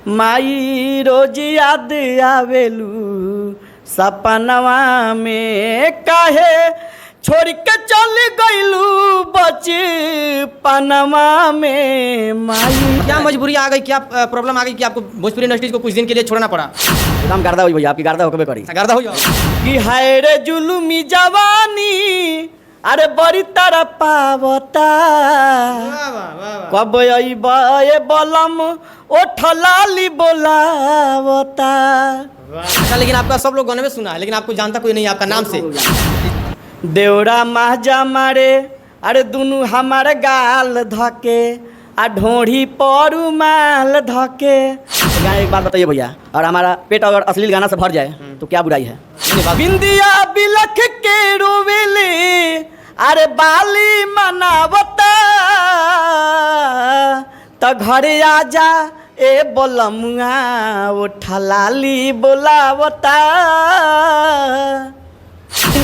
माई रोज याद आवेलू सपनवा में काहे छोड़ के चल गईलू बचपनवा में माई। क्या मजबूरी आ गई, क्या प्रॉब्लम आ गई कि आपको भोजपुरी इंडस्ट्रीज को कुछ दिन के लिए छोड़ना पड़ा? एकदम गर्दा हुई भैया, आपकी गर्दा होकर करी गर्दा हो जाओ कि हाय रे जुलुमी जवानी अरे बड़ी तरह पावता कब ये बलम ओठलाली बोलावता। अच्छा, लेकिन आपका सब लोग गाने में सुना है, लेकिन आपको जानता कोई नहीं आपका नाम से। देवरा महजा मारे अरे दुनू हमारे गाल धके आ ढोढ़ी परू माल धके। एक बात बताइए भैया, और हमारा पेट अगर अश्लील गाना से भर जाए तो क्या बुराई है? बिंदिया बिलख के रोवेले अरे बाली मनावता तो घरे आजा ए बोलमुआ ओठलाली बोलावता।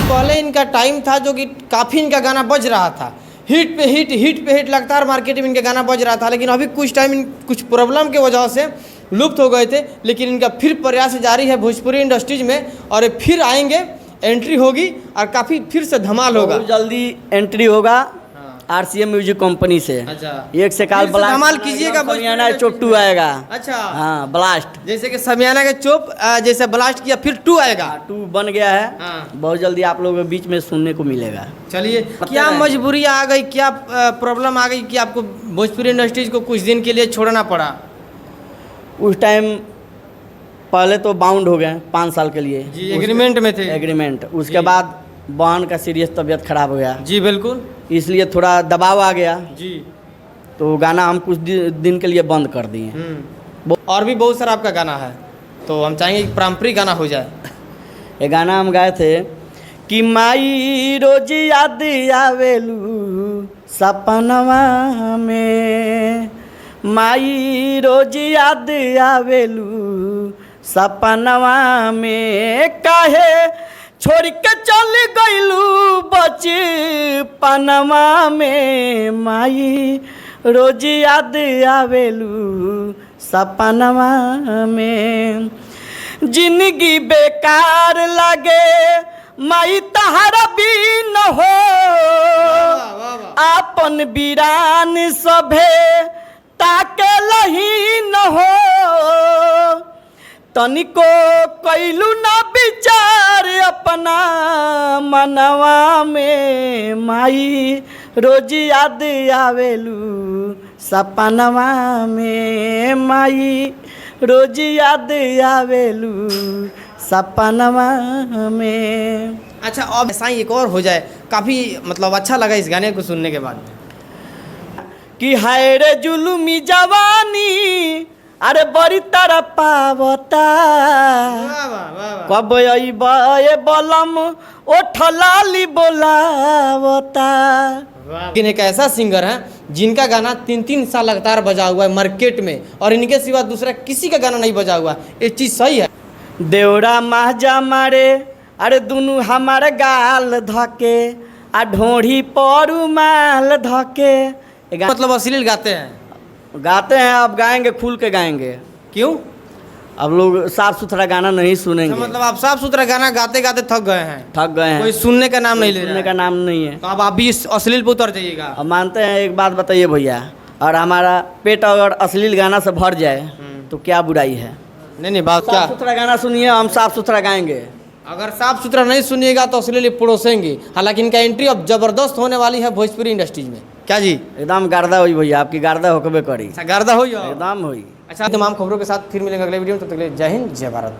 पहले इनका टाइम था जो कि काफ़ी इनका गाना बज रहा था, हिट पे हिट लगातार मार्केट में इनका गाना बज रहा था, लेकिन अभी कुछ टाइम कुछ प्रॉब्लम की वजह से लुप्त हो गए थे। लेकिन इनका फिर प्रयास जारी है भोजपुरी इंडस्ट्रीज में, और ये फिर आएंगे, एंट्री होगी और काफ़ी फिर से धमाल होगा। जल्दी एंट्री होगा RCM म्यूजिक कंपनी से। अच्छा, एक से काल ब्लास्ट धमाल कीजिएगा। समियाना चोप 2 आएगा। अच्छा, हाँ ब्लास्ट, जैसे कि समियाना के चोप जैसे ब्लास्ट किया, फिर 2 आएगा। 2 बन गया है। हाँ। बहुत जल्दी आप लोगों के बीच में सुनने को मिलेगा। चलिए, क्या मजबूरी आ गई, क्या प्रॉब्लम आ गई कि आपको भोजपुरी इंडस्ट्रीज को कुछ दिन के लिए छोड़ना पड़ा? उस टाइम पहले तो बाउंड हो गए 5 साल के लिए जी, एग्रीमेंट में थे। एग्रीमेंट, उसके बाद बहन का सीरियस तबीयत खराब हो गया जी बिल्कुल, इसलिए थोड़ा दबाव आ गया जी, तो गाना हम कुछ दिन के लिए बंद कर दिए। और भी बहुत सारा आपका गाना है, तो हम चाहेंगे कि पारंपरिक गाना हो जाए। ये गाना हम गाए थे कि माई रोज याद आवेलू सपनवा में, माई रोज याद आवेलू सपनवा में काहे छोड़ के चल गईलू बचपनवा में माई रोज याद आवेलू सपनवा में। जिंदगी बेकार लगे माई तहरा भी न हो, आपन बीरान सभे ताके लही न हो, तनिको कैलू ना विचार अपना मनवा में माई रोज याद आवेलू सपनवा में, माई रोज याद आवेलू सपनवा में। अच्छा, अब ऐसा ही एक और हो जाए, काफ़ी मतलब अच्छा लगा इस गाने को सुनने के बाद कि हाय रे जुलुमी जवानी अरे बड़ी तरह पावता कब ये बलम ओठलाली बोलावता। लेकिन एक ऐसा सिंगर है जिनका गाना 3-3 साल लगातार बजा हुआ है मार्केट में, और इनके सिवा दूसरा किसी का गाना नहीं बजा हुआ। ये चीज़ सही है। देवरा महजा मारे अरे दुनू हमारे गाल धके आ ढोढ़ी परू माल धके। मतलब अश्लील गाते हैं? अब गाएंगे, खुल के गाएंगे। क्यों? अब लोग साफ सुथरा गाना नहीं सुनेंगे। तो मतलब आप साफ सुथरा गाना गाते गाते थक गए हैं? कोई सुनने का नाम नहीं ले रहा है? सुनने का नाम नहीं है। तो अब आप भी इस अश्लील पे उतर जाइएगा। अब मानते हैं, एक बात बताइए भैया, और हमारा पेट अगर अश्लील गाना से भर जाए तो क्या बुराई है? नहीं, बात क्या, साफ सुथरा गाना सुनिए, हम साफ सुथरा गाएंगे। अगर साफ सुथरा नहीं सुनिएगा तो अश्लील पड़ोसेंगे। हालांकि इनका एंट्री अब जबरदस्त होने वाली है भोजपुरी इंडस्ट्रीज में। क्या जी? एकदम गर्दा हुई भैया, आपकी गर्दा होकर करी। गर्दा हुई, एकदम हुई। अच्छा, तमाम खबरों के साथ फिर मिलेंगे अगले वीडियो में। तब तक के लिए जय हिंद, जय भारत।